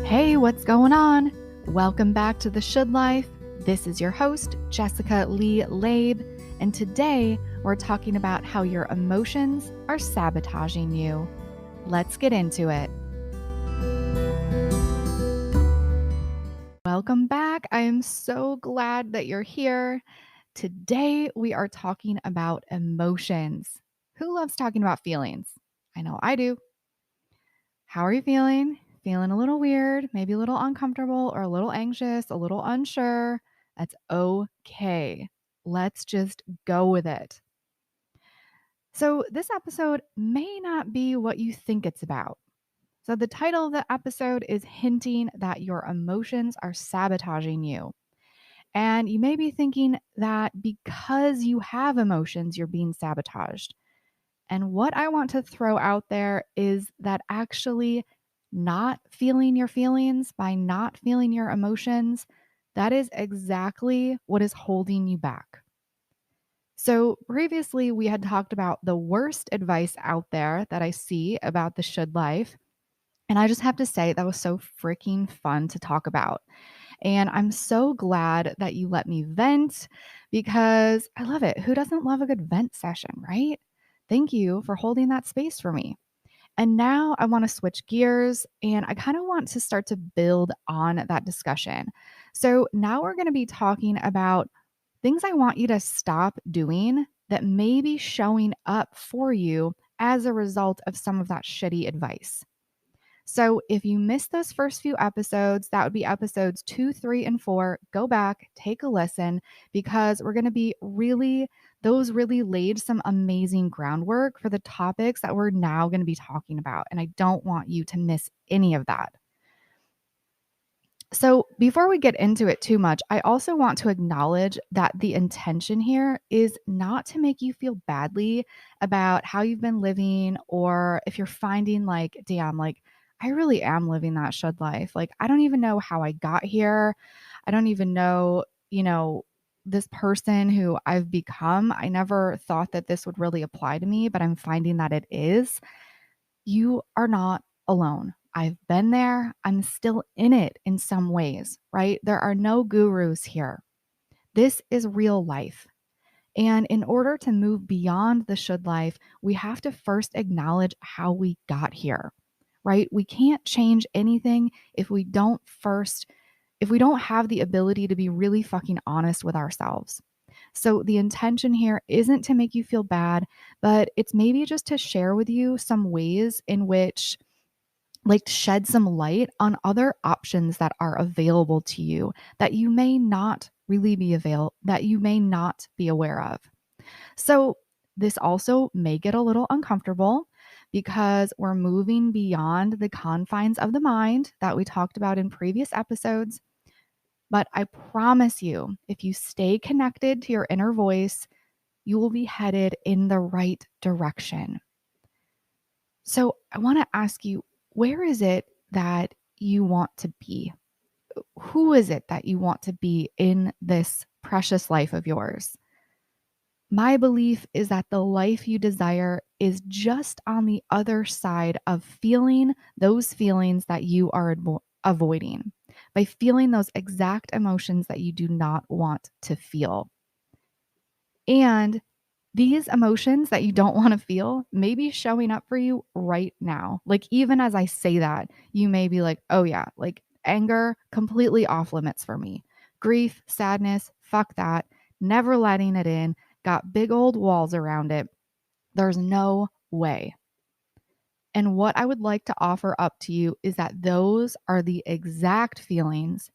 Hey, what's going on? Welcome back to The Should Life. This is your host, Jessica Lee Labe, and today we're talking about how your emotions are sabotaging you. Let's get into it. Welcome back. I am so glad that you're here. Today we are talking about emotions. Who loves talking about feelings? I know I do. How are you feeling? Feeling a little weird, maybe a little uncomfortable, or a little anxious, a little unsure? That's okay. Let's just go with it. So, this episode may not be what you think it's about. So, the title of the episode is hinting that your emotions are sabotaging you. And you may be thinking that because you have emotions, you're being sabotaged. And what I want to throw out there is that actually not feeling your feelings, by not feeling your emotions, that is exactly what is holding you back. So, previously, we had talked about the worst advice out there that I see about the should life. And I just have to say, that was so freaking fun to talk about. And I'm so glad that you let me vent because I love it. Who doesn't love a good vent session, right? Thank you for holding that space for me. And now I want to switch gears and I kind of want to start to build on that discussion. So now we're going to be talking about things I want you to stop doing that may be showing up for you as a result of some of that shitty advice. So if you missed those first few episodes, that would be episodes 2, 3, and 4. Go back, take a listen, because we're going to be those really laid some amazing groundwork for the topics that we're now going to be talking about. And I don't want you to miss any of that. So, before we get into it too much, I also want to acknowledge that the intention here is not to make you feel badly about how you've been living, or if you're finding like, damn, like I really am living that should life. Like, I don't even know how I got here. I don't even know, this person who I've become. I never thought that this would really apply to me, but I'm finding that it is. You are not alone. I've been there. I'm still in it in some ways, right? There are no gurus here. This is real life. And in order to move beyond the should life, we have to first acknowledge how we got here, right? We can't change anything if we don't have the ability to be really fucking honest with ourselves. So the intention here isn't to make you feel bad, but it's maybe just to share with you some ways in which, like, shed some light on other options that are available to you that you may not that you may not be aware of. So this also may get a little uncomfortable because we're moving beyond the confines of the mind that we talked about in previous episodes. But I promise you, if you stay connected to your inner voice, you will be headed in the right direction. So I want to ask you, where is it that you want to be? Who is it that you want to be in this precious life of yours? My belief is that the life you desire is just on the other side of feeling those feelings that you are avoiding, by feeling those exact emotions that you do not want to feel. And these emotions that you don't want to feel may be showing up for you right now. Like, even as I say that, you may be like, oh, yeah, like anger, completely off limits for me. Grief, sadness, fuck that. Never letting it in. Got big old walls around it. There's no way. And what I would like to offer up to you is that those are the exact feelings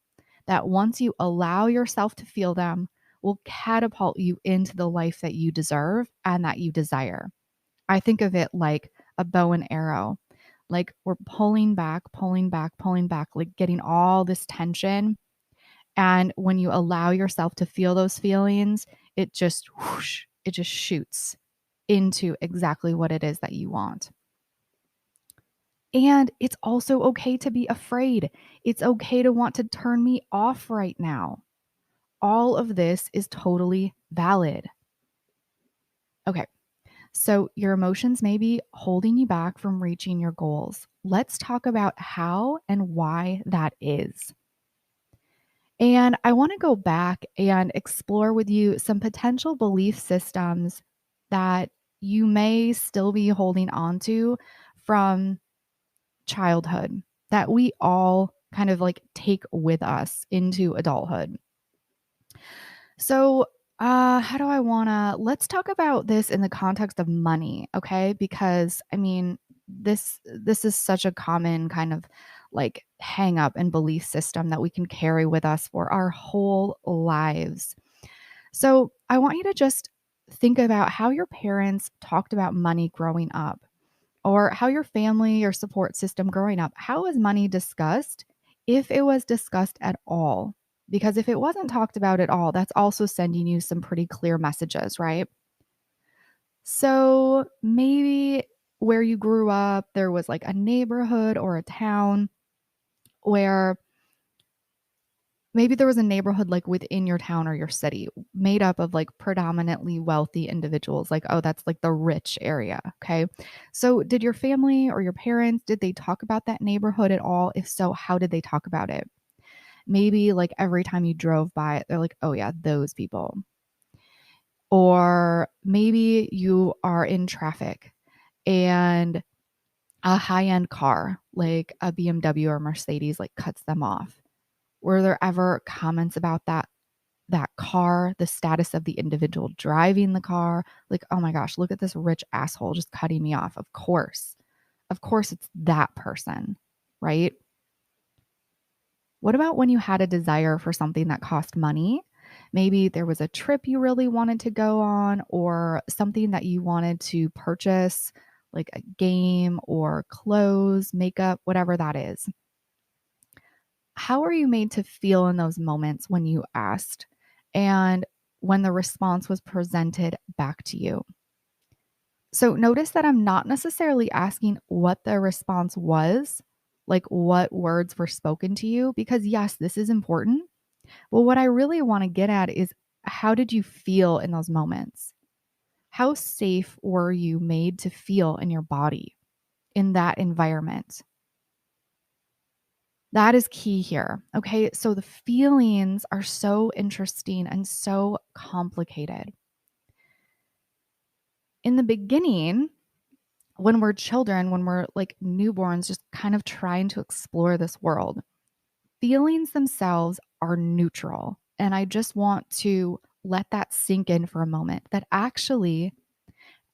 that, once you allow yourself to feel them, will catapult you into the life that you deserve and that you desire. I think of it like a bow and arrow. Like, we're pulling back, pulling back, pulling back, like getting all this tension. And when you allow yourself to feel those feelings, it just whoosh, it just shoots into exactly what it is that you want. And it's also okay to be afraid. It's okay to want to turn me off right now. All of this is totally valid. Okay, So your emotions may be holding you back from reaching your goals. Let's talk about how and why that is. And I want to go back and explore with you some potential belief systems that you may still be holding on to from childhood that we all kind of like take with us into adulthood. So, how do I wanna let's talk about this in the context of money, okay? Because I mean, this is such a common kind of like hang up and belief system that we can carry with us for our whole lives. So, I want you to just think about how your parents talked about money growing up or how your family or support system growing up, how was money discussed if it was discussed at all? Because if it wasn't talked about at all, that's also sending you some pretty clear messages, right? So maybe where you grew up, there was like a neighborhood or a town where maybe there was a neighborhood like within your town or your city made up of like predominantly wealthy individuals. Like, oh, that's like the rich area. Okay. So, did your family or your parents, did they talk about that neighborhood at all? If so, how did they talk about it? Maybe like every time you drove by it, they're like, oh, yeah, those people. Or maybe you are in traffic and a high end car like a BMW or Mercedes like cuts them off. Were there ever comments about that car, the status of the individual driving the car? Like, "Oh my gosh, look at this rich asshole just cutting me off." Of course. Of course it's that person, right? What about when you had a desire for something that cost money? Maybe there was a trip you really wanted to go on or something that you wanted to purchase, like a game or clothes, makeup, whatever that is. How are you made to feel in those moments when you asked and when the response was presented back to you? So notice that I'm not necessarily asking what the response was, like what words were spoken to you, because yes, this is important. But what I really want to get at is how did you feel in those moments? How safe were you made to feel in your body in that environment? That is key here. Okay. So the feelings are so interesting and so complicated. In the beginning, when we're children, when we're like newborns, just kind of trying to explore this world, feelings themselves are neutral. And I just want to let that sink in for a moment that actually,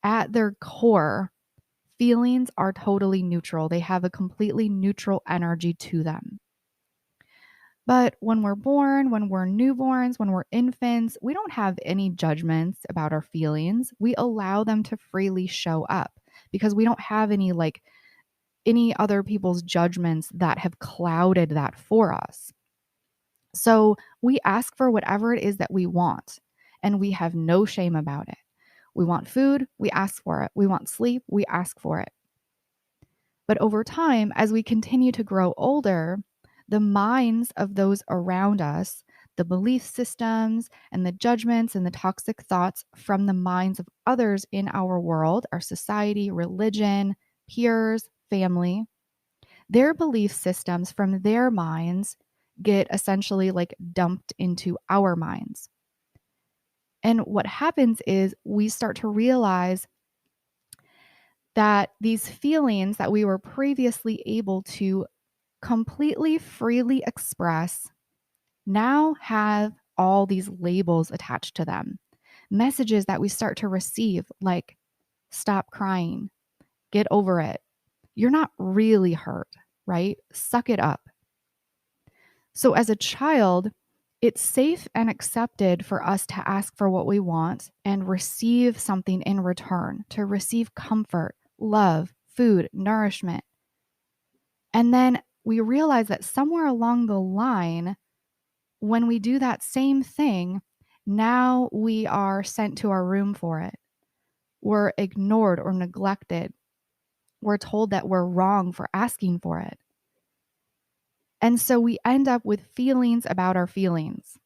at their core, feelings are totally neutral. They have a completely neutral energy to them. But when we're born, when we're newborns, when we're infants, we don't have any judgments about our feelings. We allow them to freely show up because we don't have any like any other people's judgments that have clouded that for us. So we ask for whatever it is that we want, and we have no shame about it. We want food, we ask for it. We want sleep, we ask for it. But over time, as we continue to grow older, the minds of those around us, the belief systems and the judgments and the toxic thoughts from the minds of others in our world, our society, religion, peers, family, their belief systems from their minds get essentially like dumped into our minds. And what happens is we start to realize that these feelings that we were previously able to completely freely express now have all these labels attached to them. Messages that we start to receive, like, stop crying, get over it. You're not really hurt, right? Suck it up. So, as a child, it's safe and accepted for us to ask for what we want and receive something in return, to receive comfort, love, food, nourishment. And then we realize that somewhere along the line, when we do that same thing, now we are sent to our room for it. We're ignored or neglected. We're told that we're wrong for asking for it. And so we end up with feelings about our feelings.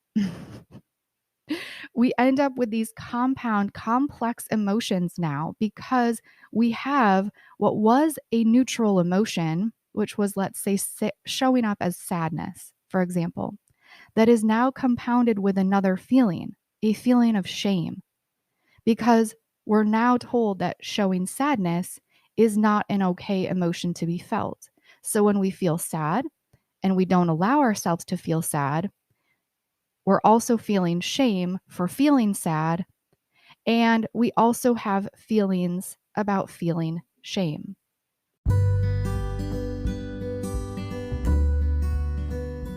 We end up with these compound, complex emotions now because we have what was a neutral emotion, which was, let's say, showing up as sadness, for example, that is now compounded with another feeling, a feeling of shame, because we're now told that showing sadness is not an okay emotion to be felt. So when we feel sad and we don't allow ourselves to feel sad, we're also feeling shame for feeling sad. And we also have feelings about feeling shame.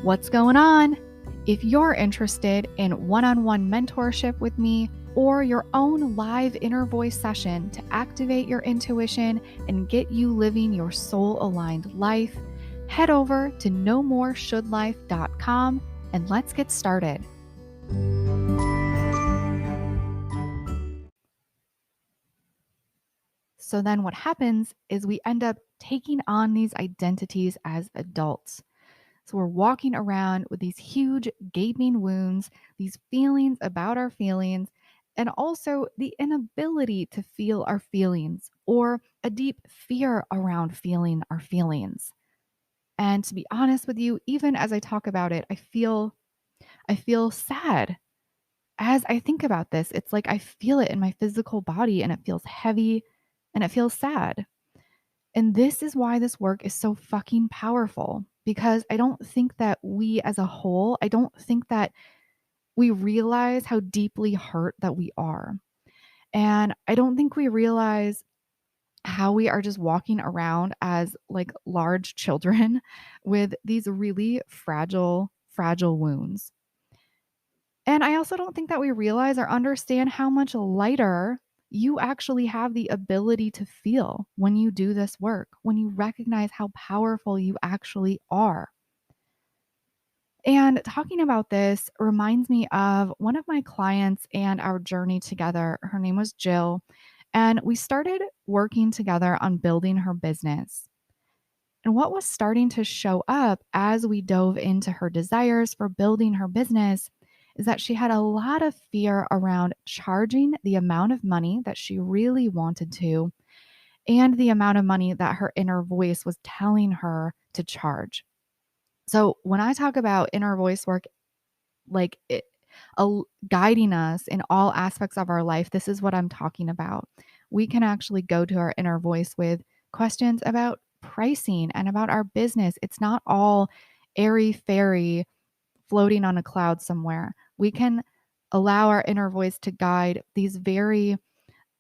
What's going on? If you're interested in one-on-one mentorship with me or your own live inner voice session to activate your intuition and get you living your soul-aligned life, head over to nomoreshouldlife.com and let's get started. So then what happens is we end up taking on these identities as adults. So we're walking around with these huge gaping wounds, these feelings about our feelings, and also the inability to feel our feelings or a deep fear around feeling our feelings. And to be honest with you, even as I talk about it, I feel sad. As I think about this, it's like I feel it in my physical body and it feels heavy and it feels sad. And this is why this work is so fucking powerful, because I don't think that we as a whole, I don't think that we realize how deeply hurt that we are. And I don't think we realize how we are just walking around as like large children with these really fragile wounds. And I also don't think that we realize or understand how much lighter you actually have the ability to feel when you do this work, when you recognize how powerful you actually are. And talking about this reminds me of one of my clients and our journey together. Her name was Jill, and we started working together on building her business. And what was starting to show up as we dove into her desires for building her business is that she had a lot of fear around charging the amount of money that she really wanted to, and the amount of money that her inner voice was telling her to charge. So, when I talk about inner voice work, like it, guiding us in all aspects of our life, this is what I'm talking about. We can actually go to our inner voice with questions about pricing and about our business. It's not all airy fairy floating on a cloud somewhere. We can allow our inner voice to guide these very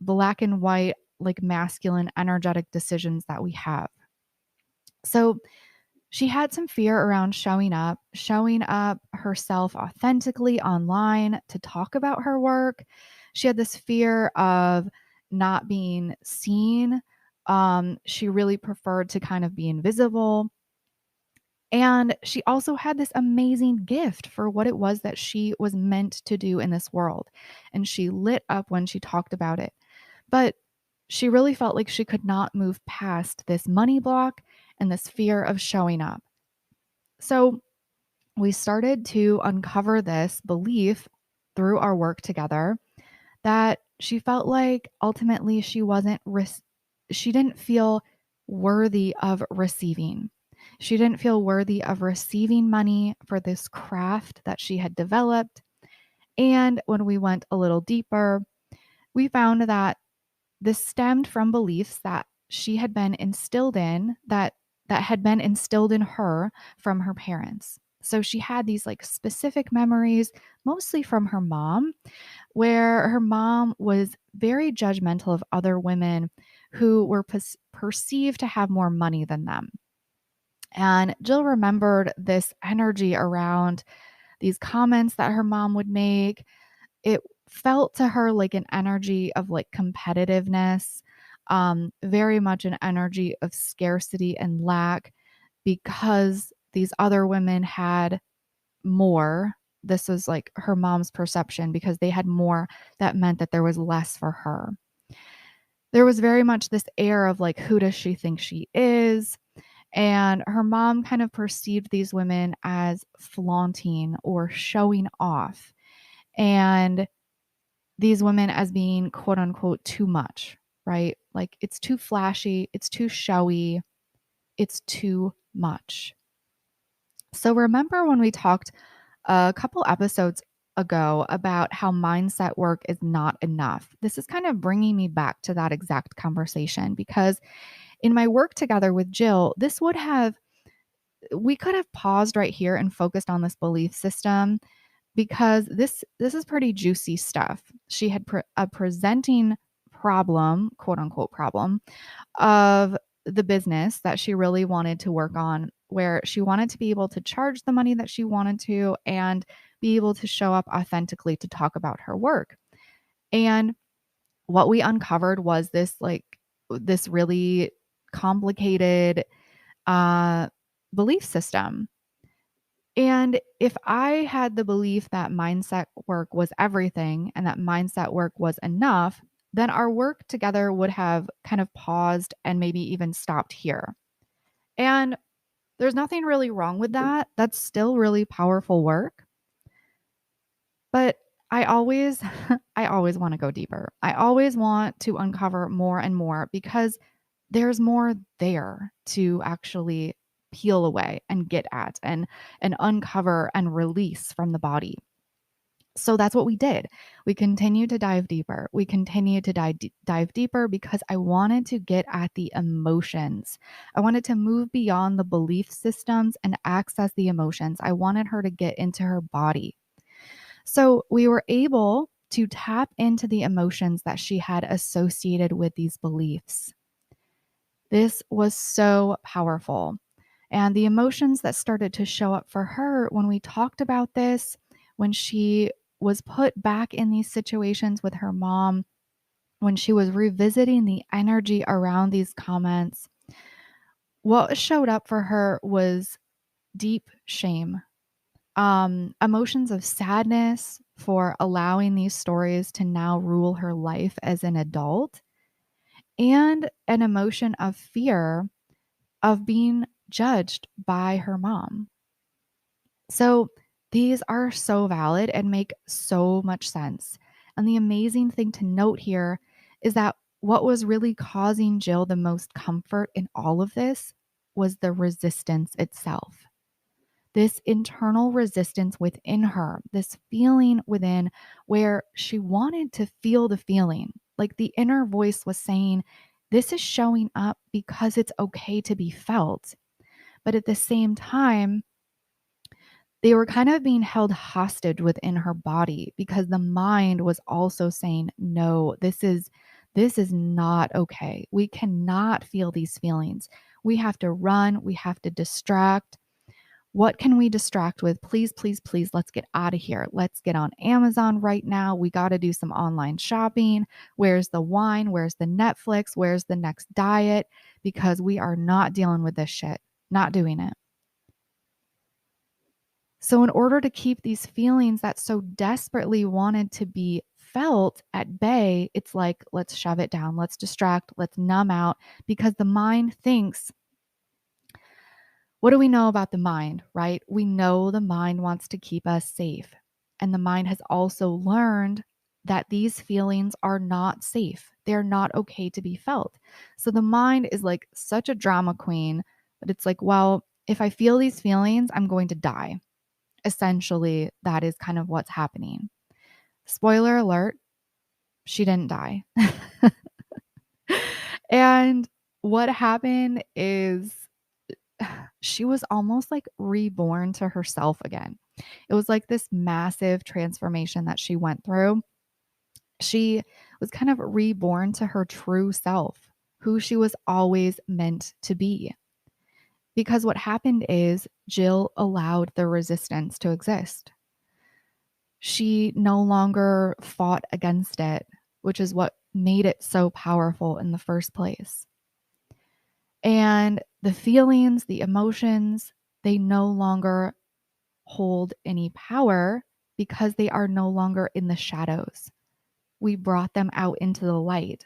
black and white, like masculine, energetic decisions that we have. So, she had some fear around showing up herself authentically online to talk about her work. She had this fear of not being seen. She really preferred to kind of be invisible. And she also had this amazing gift for what it was that she was meant to do in this world. And she lit up when she talked about it. But she really felt like she could not move past this money block and this fear of showing up. So we started to uncover this belief through our work together that she felt like ultimately she didn't feel worthy of receiving. She didn't feel worthy of receiving money for this craft that she had developed. And when we went a little deeper, we found that this stemmed from beliefs that she had been instilled in that had been instilled in her from her parents. So she had these like specific memories, mostly from her mom, where her mom was very judgmental of other women who were perceived to have more money than them. And Jill remembered this energy around these comments that her mom would make. It felt to her like an energy of like competitiveness, very much an energy of scarcity and lack because these other women had more. This was like her mom's perception because they had more, that meant that there was less for her. There was very much this air of like, who does she think she is? And her mom kind of perceived these women as flaunting or showing off. And these women as being quote unquote too much, right? Like it's too flashy, it's too showy, it's too much. So remember when we talked a couple episodes ago about how mindset work is not enough? This is kind of bringing me back to that exact conversation because in my work together with Jill, we could have paused right here and focused on this belief system because this is pretty juicy stuff. She had a presenting problem, quote unquote problem, of the business that she really wanted to work on, where she wanted to be able to charge the money that she wanted to and be able to show up authentically to talk about her work. And what we uncovered was this really complicated uh, belief system. And if I had the belief that mindset work was everything and that mindset work was enough, then our work together would have kind of paused and maybe even stopped here. And there's nothing really wrong with that. That's still really powerful work. But I always I always want to go deeper. I always want to uncover more and more because there's more there to actually peel away and get at and uncover and release from the body. So that's what we did. We continued to dive deeper. We continued to dive deeper because I wanted to get at the emotions. I wanted to move beyond the belief systems and access the emotions. I wanted her to get into her body. So we were able to tap into the emotions that she had associated with these beliefs. This was so powerful. And the emotions that started to show up for her when we talked about this, when she was put back in these situations with her mom, when she was revisiting the energy around these comments, what showed up for her was deep shame, emotions of sadness for allowing these stories to now rule her life as an adult, and an emotion of fear of being judged by her mom. So these are so valid and make so much sense. And the amazing thing to note here is that what was really causing Jill the most comfort in all of this was the resistance itself. This internal resistance within her, this feeling within where she wanted to feel the feeling. Like the inner voice was saying, this is showing up because it's okay to be felt. But at the same time, they were kind of being held hostage within her body because the mind was also saying, no, this is not okay. We cannot feel these feelings. We have to run, we have to distract. What can we distract with? Please, please, please, let's get out of here. Let's get on Amazon right now. We got to do some online shopping. Where's the wine? Where's the Netflix? Where's the next diet? Because we are not dealing with this shit, not doing it. So, in order to keep these feelings that so desperately wanted to be felt at bay, it's like, let's shove it down, let's distract, let's numb out, because the mind thinks, what do we know about the mind, right? We know the mind wants to keep us safe. And the mind has also learned that these feelings are not safe. They're not okay to be felt. So the mind is like such a drama queen, but it's like, well, if I feel these feelings, I'm going to die. Essentially, that is kind of what's happening. Spoiler alert, she didn't die. And what happened is she was almost like reborn to herself again. It was like this massive transformation that she went through. She was kind of reborn to her true self, who she was always meant to be. Because what happened is Jill allowed the resistance to exist. She no longer fought against it, which is what made it so powerful in the first place. And the feelings, the emotions, they no longer hold any power because they are no longer in the shadows. We brought them out into the light.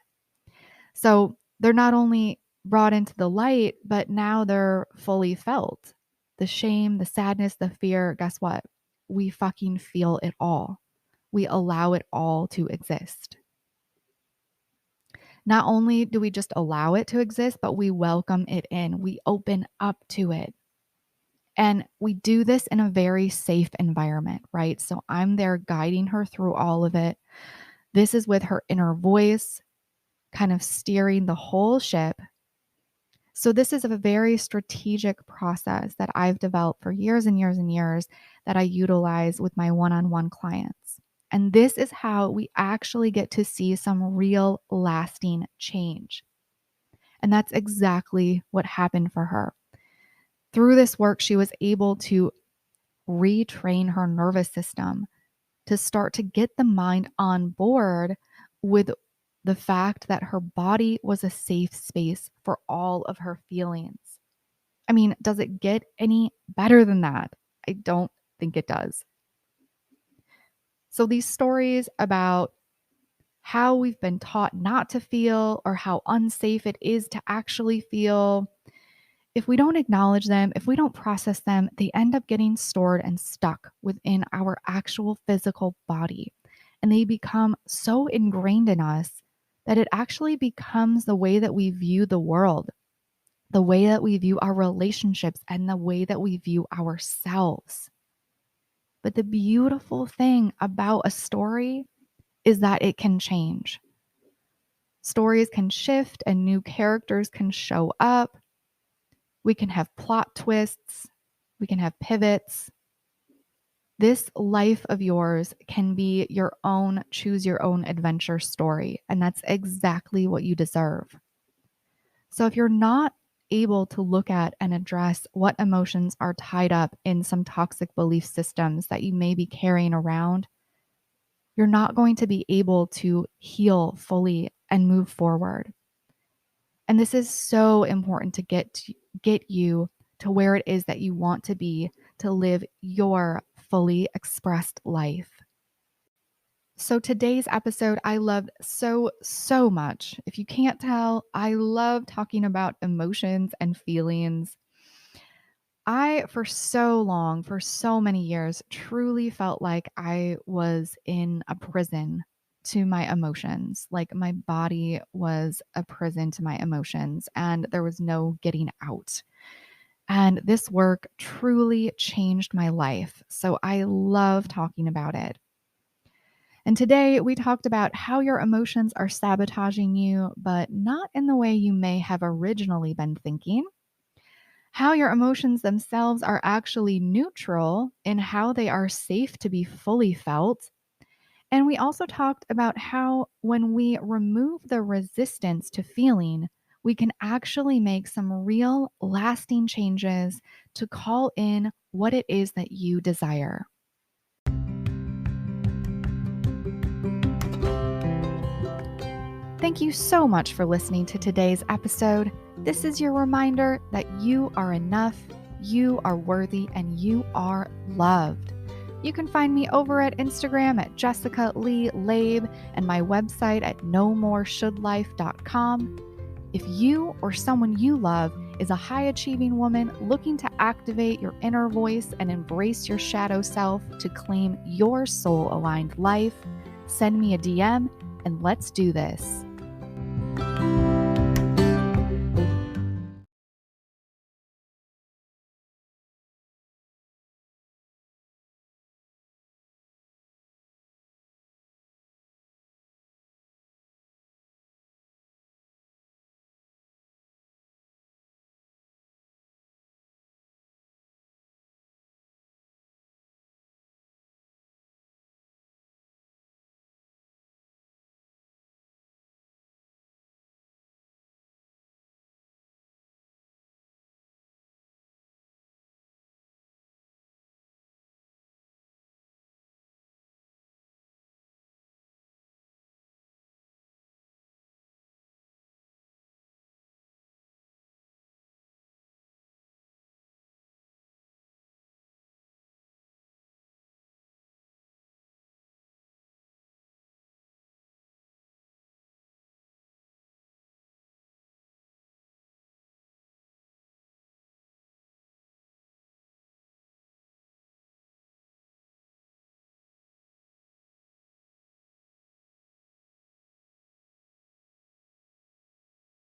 So they're not only brought into the light, but now they're fully felt. The shame, the sadness, the fear, guess what? We fucking feel it all. we allow it all to exist. Not only do we just allow it to exist, but we welcome it in. We open up to it. And we do this in a very safe environment, right? So I'm there guiding her through all of it. This is with her inner voice, kind of steering the whole ship. So this is a very strategic process that I've developed for years and years and years that I utilize with my one-on-one clients. And this is how we actually get to see some real lasting change. And that's exactly what happened for her. Through this work, she was able to retrain her nervous system to start to get the mind on board with the fact that her body was a safe space for all of her feelings. I mean, does it get any better than that? I don't think it does. So, these stories about how we've been taught not to feel or how unsafe it is to actually feel, if we don't acknowledge them, if we don't process them, they end up getting stored and stuck within our actual physical body. And they become so ingrained in us that it actually becomes the way that we view the world, the way that we view our relationships, and the way that we view ourselves. But the beautiful thing about a story is that it can change. Stories can shift and new characters can show up. We can have plot twists. We can have pivots. This life of yours can be your own choose your own adventure story. And that's exactly what you deserve. So if you're not able to look at and address what emotions are tied up in some toxic belief systems that you may be carrying around, you're not going to be able to heal fully and move forward. And this is so important to get you to where it is that you want to be to live your fully expressed life. So today's episode I loved so much. If you can't tell, I love talking about emotions and feelings. I, for so long, for so many years, truly felt like I was in a prison to my emotions. Like my body was a prison to my emotions, and there was no getting out. And this work truly changed my life. So I love talking about it. And today we talked about how your emotions are sabotaging you, but not in the way you may have originally been thinking. How your emotions themselves are actually neutral in how they are safe to be fully felt. And we also talked about how when we remove the resistance to feeling, we can actually make some real lasting changes to call in what it is that you desire. Thank you so much for listening to today's episode. This is your reminder that you are enough, you are worthy, and you are loved. You can find me over at Instagram at Jessica Lee Labe and my website at nomoreshouldlife.com. If you or someone you love is a high-achieving woman looking to activate your inner voice and embrace your shadow self to claim your soul-aligned life, send me a DM and let's do this.